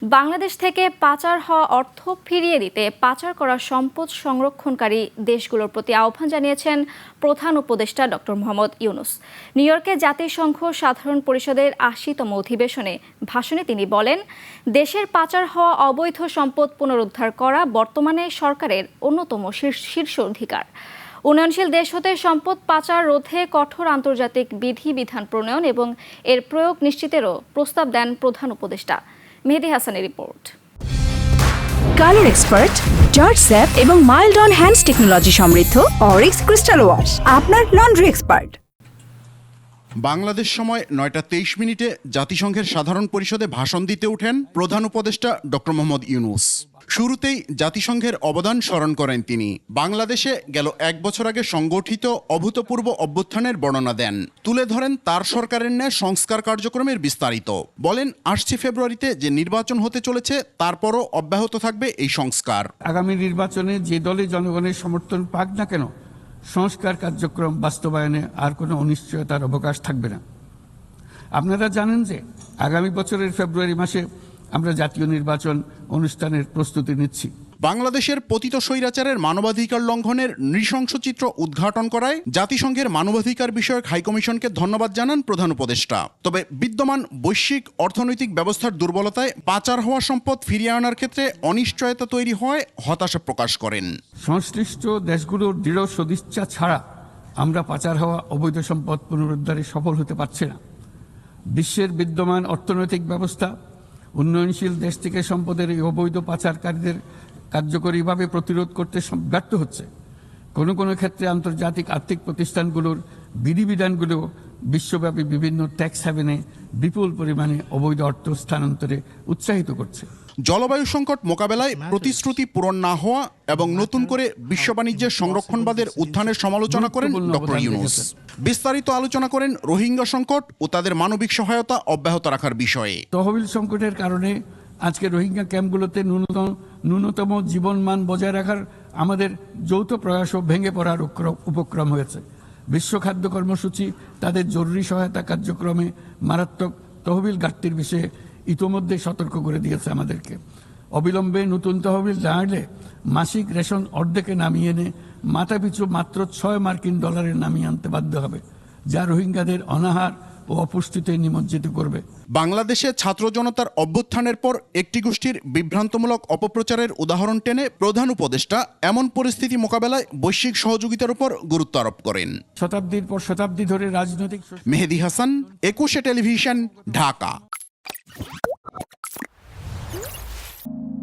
বাংলাদেশ থেকে পাচার হওয়া অর্থ ফিরিয়ে দিতে পাচার করা সম্পদ সংরক্ষণকারী দেশগুলোর প্রতি আহ্বান জানিয়েছেন প্রধান উপদেষ্টা ডক্টর মোহাম্মদ ইউনূস। নিউ ইয়র্কে জাতিসংঘ সাধারণ পরিষদের ৮০তম অধিবেশনে ভাষণে তিনি বলেন, দেশের পাচার হওয়া অবৈধ সম্পদ পুনরুদ্ধার করা বর্তমানে সরকারের অন্যতম শীর্ষ অধিকার। উন্নয়নশীল দেশ হতে সম্পদ পাচার রোধে কঠোর আন্তর্জাতিক বিধিবিধান প্রণয়ন এবং এর প্রয়োগ নিশ্চিতেরও প্রস্তাব দেন প্রধান উপদেষ্টা। মেহেদী হাসানের report. Colour expert, George sap এবং মাইল্ড অন হ্যান্ডস টেকনোলজি সমৃদ্ধ অরিক্স ক্রিস্টাল ওয়াশ আপনার লন্ড্রি এক্সপার্ট। বাংলাদেশ সময় ৯টা ২৩ মিনিটে জাতিসংঘের সাধারণ পরিষদে ভাষণ দিতে ওঠেন প্রধান উপদেষ্টা ডক্টর মোহাম্মদ ইউনূস। শুরুতেই জাতিসংঘের অবদান স্মরণ করেন তিনি। বাংলাদেশে গেল ১ বছর আগে সংগঠিত অভূতপূর্ব অভ্যুত্থানের বর্ণনা দেন। তুলে ধরেন তার সরকারের ন্যায় সংস্কার কার্যক্রমের বিস্তারিত। বলেন, আসছে ফেব্রুয়ারিতে যে নির্বাচন হতে চলেছে তারপরও অব্যাহত থাকবে এই সংস্কার। আগামী নির্বাচনে যে দলে জনগণের সমর্থন পাক না কেন, সংস্কার কার্যক্রম বাস্তবায়নে আর কোনো অনিশ্চয়তার অবকাশ থাকবে না। আপনারা জানেন যে আগামী বছরের ফেব্রুয়ারি মাসে আমরা জাতীয় নির্বাচন অনুষ্ঠানের প্রস্তুতি নিচ্ছি। বাংলাদেশের পতিত স্বৈরাচারের মানবাধিকার লঙ্ঘনের নৃশংস চিত্র উদ্ঘাটন করায় জাতিসংঘের মানবাধিকার বিষয়ক হাইকমিশনকে ধন্যবাদ জানান প্রধান উপদেষ্টা। তবে বিদ্যমান বৈশ্বিক অর্থনৈতিক ব্যবস্থার দুর্বলতায় পাচার হওয়া সম্পদ ফিরিয়ে আনার ক্ষেত্রে অনিশ্চয়তা তৈরি হওয়ায় হতাশা প্রকাশ করেন। সংশ্লিষ্ট দেশগুলোর দৃঢ় সদিচ্ছা ছাড়া আমরা পাচার হওয়া অবৈধ সম্পদ পুনরুদ্ধারে সফল হতে পারছি না। বিশ্বের বিদ্যমান অর্থনৈতিক ব্যবস্থা উন্নয়নশীল দেশ থেকে সম্পদের এই অবৈধ পাচারকারীদের কার্যকরীভাবে প্রতিরোধ করতে ব্যর্থ হচ্ছে। কোনো কোনো ক্ষেত্রে আন্তর্জাতিক আর্থিক প্রতিষ্ঠানগুলোর বিধিবিধানগুলো বিশ্বব্যাপী বিভিন্ন ট্যাক্স হ্যাভেনে বিপুল পরিমাণে অবৈধ অর্থ স্থানান্তরে উৎসাহিত করছে। জলবায়ু সংকট মোকাবেলায় প্রতিশ্রুতি পূরণ না হওয়া এবং নতুন করে বিশ্ব বাণিজ্যের সংরক্ষণবাদের উত্থানের সমালোচনা করেন ডক্টর ইউনূস। বিস্তারিত আলোচনা করেন রোহিঙ্গা সংকট ও তাদের মানবিক সহায়তা অব্যাহত রাখার বিষয়ে। তহবিল সংকটের কারণে আজকে রোহিঙ্গা ক্যাম্পগুলোতে ন্যূনতম জীবনমান বজায় রাখার আমাদের যৌথ প্রয়াসও ভেঙে পড়ার উপক্রম হয়েছে। বিশ্ব খাদ্য কর্মসূচি তাদের জরুরি সহায়তা কার্যক্রমে মারাত্মক তহবিল ঘাটতির বিষয়ে ইতোমধ্যে সতর্ক করে দিয়েছে আমাদেরকে। অবিলম্বে নতুন তহবিল না এলে মাসিক রেশন অর্ধেকে নামিয়ে এনে মাথাপিছু মাত্র $6 নামিয়ে আনতে বাধ্য হবে, যা রোহিঙ্গাদের অনাহার ও অপুষ্টিতে নিমজ্জিত করবে। বাংলাদেশে ছাত্র জনতার অভ্যুত্থানের পর একটি গোষ্ঠীর বিভ্রান্তমূলক অপপ্রচারের উদাহরণ টেনে প্রধান উপদেষ্টা এমন পরিস্থিতি মোকাবেলায় বৈশ্বিক সহযোগিতার উপর গুরুত্ব আরোপ করেন। শতাব্দীর পর শতাব্দী ধরে রাজনৈতিক মেহেদী হাসান, ২১ টেলিভিশন, ঢাকা।